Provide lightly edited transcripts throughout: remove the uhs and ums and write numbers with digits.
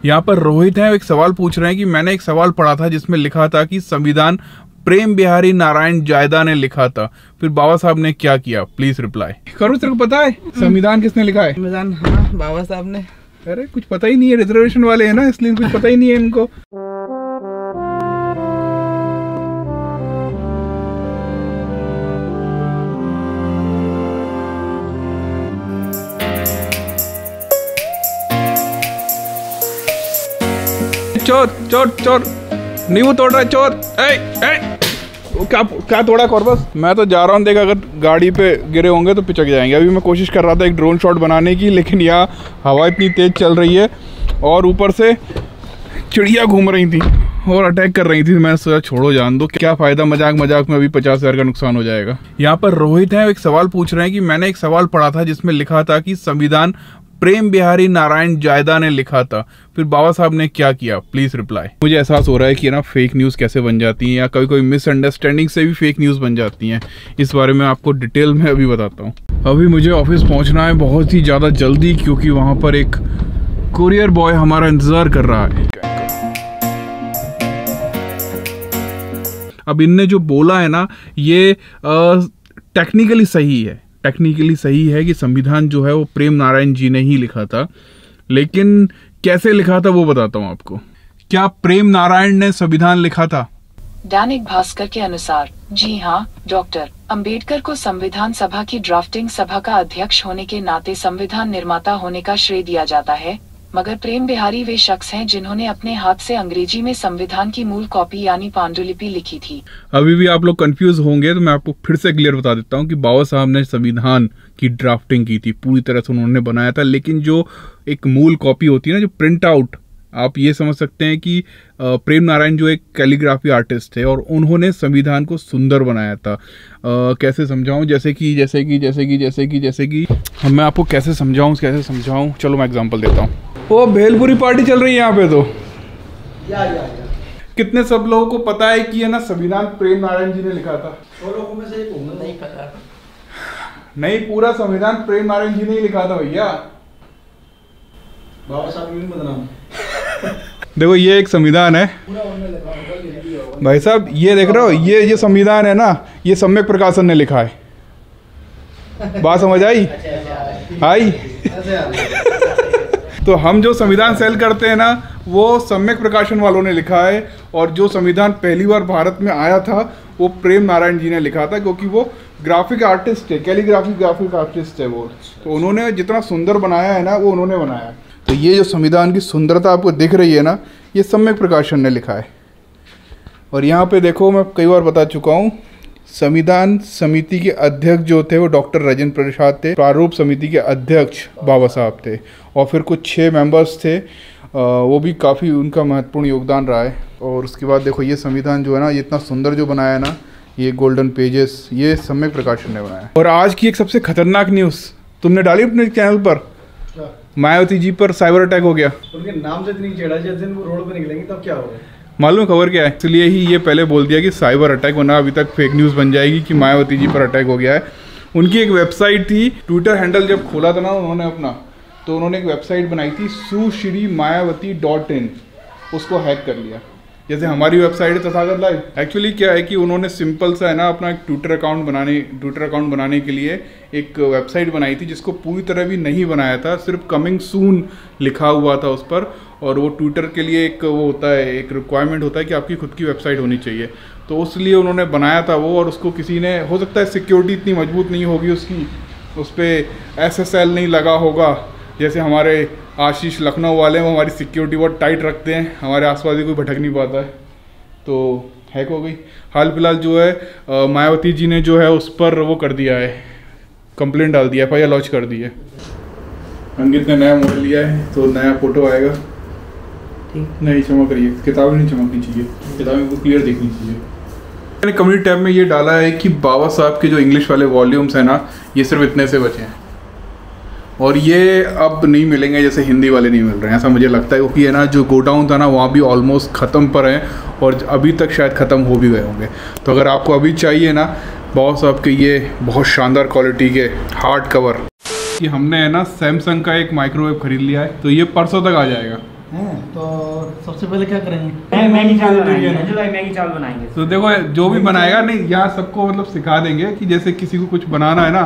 यहाँ पर रोहित हैं, एक सवाल पूछ रहे हैं कि मैंने एक सवाल पढ़ा था जिसमें लिखा था कि संविधान प्रेम बिहारी नारायण जायदा ने लिखा था, फिर बाबा साहब ने क्या किया, प्लीज रिप्लाई करो। तेरे को पता है संविधान किसने लिखा है? संविधान हाँ बाबा साहब ने। अरे कुछ पता ही नहीं है, रिजर्वेशन वाले हैं ना, इसलिए कुछ पता ही नहीं है इनको। चोर चोर चोर, नहीं वो तोड़ रहा है चोर। वो क्या तोड़ा कॉर्बस? मैं तो जा रहा हूँ, देख अगर गाड़ी पे गिरे होंगे तो पिचक जाएंगे। अभी मैं कोशिश कर रहा था एक ड्रोन शॉट बनाने की, लेकिन यहाँ हवा इतनी तेज चल रही है और ऊपर से चिड़िया घूम रही थी और अटैक कर रही थी। मैं सोचा छोड़ो जान दो, क्या फायदा, मजाक मजाक में अभी 50,000 का नुकसान हो जाएगा। यहाँ पर रोहित हैं, एक सवाल पूछ रहे हैं कि मैंने एक सवाल पढ़ा था जिसमें लिखा था कि संविधान प्रेम बिहारी नारायण जायदा ने लिखा था, फिर बाबा साहब ने क्या किया, प्लीज रिप्लाई। मुझे एहसास हो रहा है कि ना फेक न्यूज़ कैसे बन जाती हैं या कभी कोई मिसअंडरस्टैंडिंग से भी फेक न्यूज़ बन जाती हैं। इस बारे में आपको डिटेल में अभी बताता हूँ। अभी मुझे ऑफिस पहुँचना है बहुत ही ज़्यादा जल्दी, क्योंकि वहाँ पर एक कुरियर बॉय हमारा इंतज़ार कर रहा है। अब इनने जो बोला है ना ये टेक्निकली सही है, टेक्निकली सही है कि संविधान जो है वो प्रेम नारायण जी ने ही लिखा था, लेकिन कैसे लिखा था वो बताता हूँ आपको। क्या प्रेम नारायण ने संविधान लिखा था? दैनिक भास्कर के अनुसार जी हाँ, डॉक्टर अंबेडकर को संविधान सभा की ड्राफ्टिंग सभा का अध्यक्ष होने के नाते संविधान निर्माता होने का श्रेय दिया जाता है, मगर प्रेम बिहारी वे शख्स हैं जिन्होंने अपने हाथ से अंग्रेजी में संविधान की मूल कॉपी यानी पांडुलिपि लिखी थी। अभी भी आप लोग कंफ्यूज होंगे तो मैं आपको फिर से क्लियर बता देता हूँ कि बाबा साहब ने संविधान की ड्राफ्टिंग की थी, पूरी तरह से उन्होंने बनाया था, लेकिन जो एक मूल कॉपी होती है ना, जो प्रिंट आउट, आप ये समझ सकते हैं कि प्रेम नारायण जो एक कैलीग्राफी आर्टिस्ट थे और उन्होंने संविधान को सुंदर बनाया था। कैसे समझाऊं? जैसे कि मैं आपको कैसे समझाऊं, चलो मैं एग्जांपल देता हूं। वो भेलपुरी पार्टी चल रही है यहाँ पे तो या। कितने सब लोगों को पता है कि है ना संविधान प्रेम नारायण जी ने लिखा था? 100 लोगों में से एक होगा, नहीं पता। नहीं, पूरा संविधान प्रेम नारायण जी ने ही लिखा था भैया। बाबा साहब ने बदनाम। देखो ये एक संविधान है भाई साहब, ये देख रहे हो, ये संविधान है ना, ये सम्यक प्रकाशन ने लिखा है। बात समझ आई? तो हम जो संविधान सेल करते हैं ना वो सम्यक प्रकाशन वालों ने लिखा है, और जो संविधान पहली बार भारत में आया था वो प्रेम नारायण जी ने लिखा था, क्योंकि वो ग्राफिक आर्टिस्ट है, ग्राफिक आर्टिस्ट है वो। तो उन्होंने जितना सुंदर बनाया है ना वो उन्होंने बनाया। तो ये जो संविधान की सुंदरता आपको दिख रही है ना, ये सम्यक प्रकाशन ने लिखा है। और यहाँ पे देखो, मैं कई बार बता चुका हूँ, संविधान समिति के अध्यक्ष जो थे वो डॉक्टर राजेंद्र प्रसाद थे, प्रारूप समिति के अध्यक्ष बाबा साहब थे, और फिर कुछ 6 मेंबर्स थे, वो भी काफ़ी उनका महत्वपूर्ण योगदान रहा है। और उसके बाद देखो ये संविधान जो है ना, ये इतना सुंदर जो बनाया है ना, ये गोल्डन पेजेस, ये सम्यक प्रकाशन ने बनाया। और आज की एक सबसे खतरनाक न्यूज़ तुमने डाली अपने चैनल पर, मायावती जी पर साइबर अटैक हो गया। उनके नाम से इतनी छेड़ा, जिस दिन वो रोड पर निकलेंगे तब क्या होगा मालूम? खबर क्या है? इसलिए ही ये पहले बोल दिया कि साइबर अटैक, वरना अभी तक फेक न्यूज़ बन जाएगी कि मायावती जी पर अटैक हो गया है। उनकी एक वेबसाइट थी, ट्विटर हैंडल जब खोला था ना उन्होंने अपना, तो उन्होंने एक वेबसाइट बनाई थी sushrimayawati.in, उसको हैक कर लिया, जैसे हमारी वेबसाइट है तथागत लाइव। एक्चुअली क्या है कि उन्होंने सिंपल सा है ना अपना एक ट्विटर अकाउंट बनाने के लिए एक वेबसाइट बनाई थी, जिसको पूरी तरह भी नहीं बनाया था, सिर्फ कमिंग सून लिखा हुआ था उस पर। और वो ट्विटर के लिए एक वो होता है, एक रिक्वायरमेंट होता है कि आपकी खुद की वेबसाइट होनी चाहिए, तो उसलिए उन्होंने बनाया था वो। और उसको किसी ने, हो सकता है सिक्योरिटी इतनी मजबूत नहीं होगी उसकी, उस पर SSL नहीं लगा होगा, जैसे हमारे आशीष लखनऊ वाले हैं, वो हमारी सिक्योरिटी बहुत टाइट रखते हैं, हमारे आसपास भी कोई भटक नहीं पाता है, तो हैक हो गई। हाल फिलहाल जो है मायावती जी ने जो है उस पर वो कर दिया है, कंप्लेंट डाल दिया, FIR लॉन्च कर दी है। अंकित ने नया मॉडल लिया है तो नया फोटो आएगा। नहीं चमक रही है, किताबें नहीं चमकनी चाहिए, किताबें को क्लियर दिखनी चाहिए। मैंने कम्युनिटी टैब में ये डाला है कि बाबा साहब के जो इंग्लिश वाले वॉल्यूम्स हैं ना, ये सिर्फ इतने से बचे हैं, और ये अब नहीं मिलेंगे जैसे हिंदी वाले नहीं मिल रहे हैं, ऐसा मुझे लगता है। क्योंकि है ना जो गोडाउन था ना वहाँ भी ऑलमोस्ट ख़त्म पर है, और अभी तक शायद ख़त्म हो भी गए होंगे। तो अगर आपको अभी चाहिए ना बाबा साहब के ये बहुत शानदार क्वालिटी के हार्ड कवर, कि हमने है ना सैमसंग का एक माइक्रोवेव ख़रीद लिया है, तो ये परसों तक आ जाएगा। हैं। तो सबसे पहले क्या करेंगे? मैगी चावल बनाएंगे। मैगी चावल बनाएंगे। तो देखो जो भी बनाएगा नहीं यहाँ सबको मतलब सिखा देंगे कि जैसे किसी को कुछ बनाना है ना,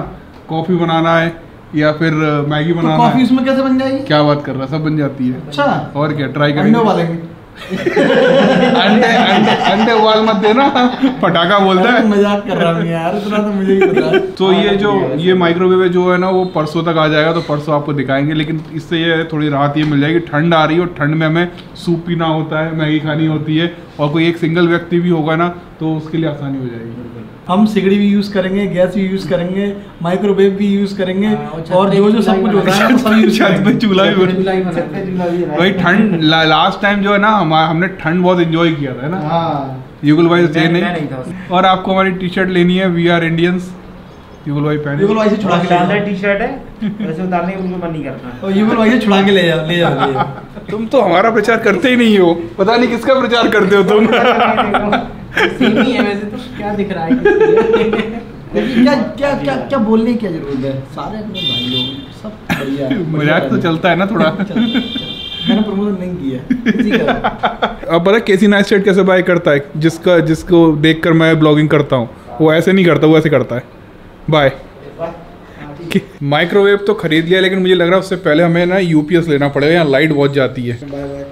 कॉफी बनाना है या फिर मैगी बनाना है। कॉफी उसमें कैसे बन जाएगी? क्या बात कर रहा है, सब बन जाती है। अच्छा, और क्या ट्राई करेंगे। अंडे वालेंगे। अंडे उबाल मत देना, पटाखा बोलता है। मजाक कर रहा हूँ यार, इतना तो मुझे ही पता है। तो ये माइक्रोवेव जो है ना वो परसों तक आ जाएगा, तो परसों आपको दिखाएंगे। लेकिन इससे ये थोड़ी राहत ये मिल जाएगी, ठंड आ रही है और ठंड में हमें सूप पीना होता है, मैगी खानी होती है, और कोई एक सिंगल व्यक्ति भी होगा ना तो उसके लिए आसानी हो जाएगी। हम सिगड़ी भी यूज करेंगे, गैस भी यूज करेंगे, माइक्रोवेव भी यूज करेंगे, और जो सब कुछ होता है सब यूज करेंगे। चूल्हा भी भाई ठंड लास्ट टाइम जो है ना हमने ठंड बहुत एंजॉय किया था ना। युगल भाई थे नहीं। और आपको हमारी टी शर्ट लेनी है, वी आर इंडियंस। युगल भाई पहने, युगल भाई से छुड़ा के ले टी शर्ट है, वैसे उतारने का उनको मन नहीं करता। और युगल भाई से छुड़ा के ले जाओ। तुम तो हमारा प्रचार करते ही नहीं हो, पता नहीं किसका प्रचार करते हो तुम। सेम ही है वैसे तो, क्या दिख रहा है? क्या बोलने की क्या जरूरत है? सारे अपने भाई लोग सब बढ़िया है। मजाक तो चलता है ना थोड़ा। मैंने प्रमोशन नहीं किया। अब पता केसी नाइस्टेट कैसे बाय करता है, जिसको देखकर मैं ब्लॉगिंग करता हूँ, वो ऐसे नहीं करता, वो ऐसे करता है बाय। माइक्रोवेव तो खरीद लिया, लेकिन मुझे लग रहा है उससे पहले हमें ना यूपीएस लेना पड़ेगा, यहाँ लाइट बहुत जाती है।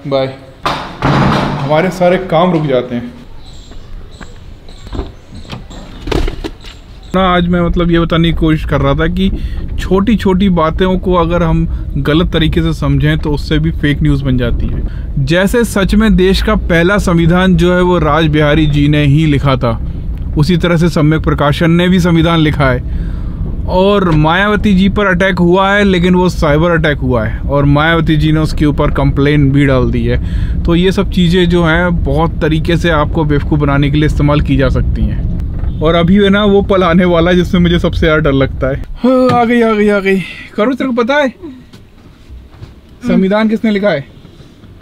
बाय। हमारे सारे काम रुक जाते हैं ना। आज मैं मतलब ये बताने की कोशिश कर रहा था कि छोटी छोटी बातों को अगर हम गलत तरीके से समझें तो उससे भी फेक न्यूज़ बन जाती है। जैसे सच में देश का पहला संविधान जो है वो राज बिहारी जी ने ही लिखा था, उसी तरह से सम्यक प्रकाशन ने भी संविधान लिखा है। और मायावती जी पर अटैक हुआ है, लेकिन वो साइबर अटैक हुआ है और मायावती जी ने उसके ऊपर कंप्लेन भी डाल दी है। तो ये सब चीज़ें जो हैं बहुत तरीके से आपको बेवकूफ़ बनाने के लिए इस्तेमाल की जा सकती हैं। और अभी है ना वो पल आने वाला है जिसमें मुझे सबसे ज़्यादा डर लगता है। आ गई। करो, तेरे को पता है संविधान किसने लिखा है?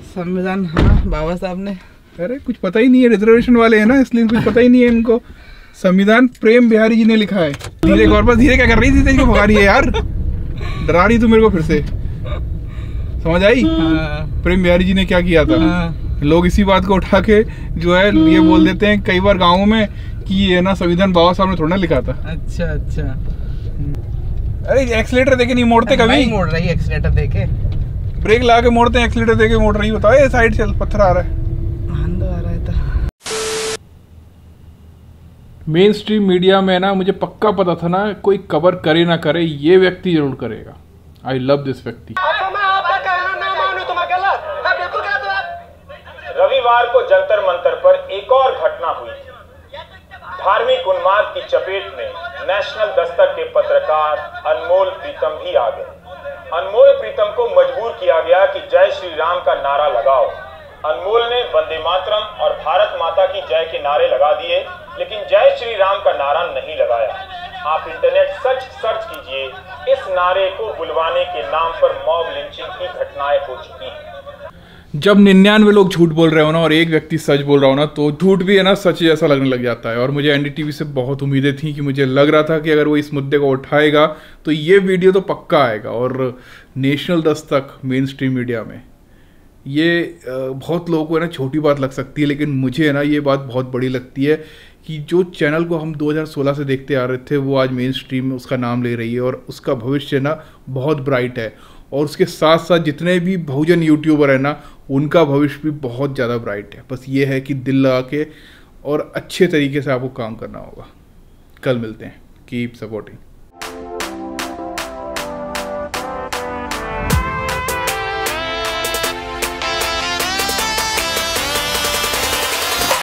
संविधान, हाँ, बाबा साहब ने। अरे कुछ पता ही नहीं है, रिजर्वेशन वाले हैं ना, इसलिए कुछ पता ही नहीं है इनको। संविधान प्रेम बिहारी जी ने लिखा है। धीरे गौरव, धीरे क्या कर रही थी, तेरी को भगा रही है यार, डरा रही तू मेरे को फिर से। समझ आई? प्रेम बिहारी जी ने क्या किया था? लोग इसी बात को उठा के जो है ये बोल देते हैं कई बार गाँव में कि ये ना संविधान बाबा साहब ने थोड़ा लिखा था। अच्छा। अरे एक्सीलेटर देके नहीं मोड़ते कभी? नहीं मोड़ रही एक्सीलेटर देके, ब्रेक लगा के मोड़ते हैं, एक्सीलेटर देके मोड़ रही। बताओ ये साइड चल, पत्थर आ रहा है। मेन स्ट्रीम मीडिया में ना मुझे पक्का पता था ना कोई कवर करे ना करे, ये व्यक्ति जरूर करेगा। आई लव दिस व्यक्ति। रविवार को जंतर मंतर पर एक और घटना हुई। धार्मिक उन्माद की चपेट में नेशनल दस्तक के पत्रकार अनमोल प्रीतम भी आ गए। अनमोल प्रीतम को मजबूर किया गया कि जय श्री राम का नारा लगाओ। अनमोल ने वंदे मातरम और भारत माता की जय के नारे लगा दिए, लेकिन जय श्री राम का नारा नहीं लगाया। आप इंटरनेट सर्च कीजिए, इस नारे को बुलवाने के नाम पर मॉब लिंचिंग की घटनाएं हो चुकी हैं। जब 99 लोग झूठ बोल रहे हो ना और एक व्यक्ति सच बोल रहा हो ना, तो झूठ भी है ना सच जैसा लगने लग जाता है। और मुझे एनडीटीवी से बहुत उम्मीदें थी कि मुझे लग रहा था कि अगर वो इस मुद्दे को उठाएगा तो ये वीडियो तो पक्का आएगा। और national Dastak main stream media में ये बहुत लोगों को है ना छोटी बात लग सकती है, लेकिन मुझे है ना ये बात बहुत बड़ी लगती है कि जो चैनल को हम 2016 से देखते आ रहे थे वो आज मेन स्ट्रीम में उसका नाम ले रही है और उसका भविष्य ना बहुत ब्राइट है। और उसके साथ साथ जितने भी बहुजन यूट्यूबर हैं ना उनका भविष्य भी बहुत ज़्यादा ब्राइट है। बस ये है कि दिल लगा के और अच्छे तरीके से आपको काम करना होगा। कल मिलते हैं। Keep supporting.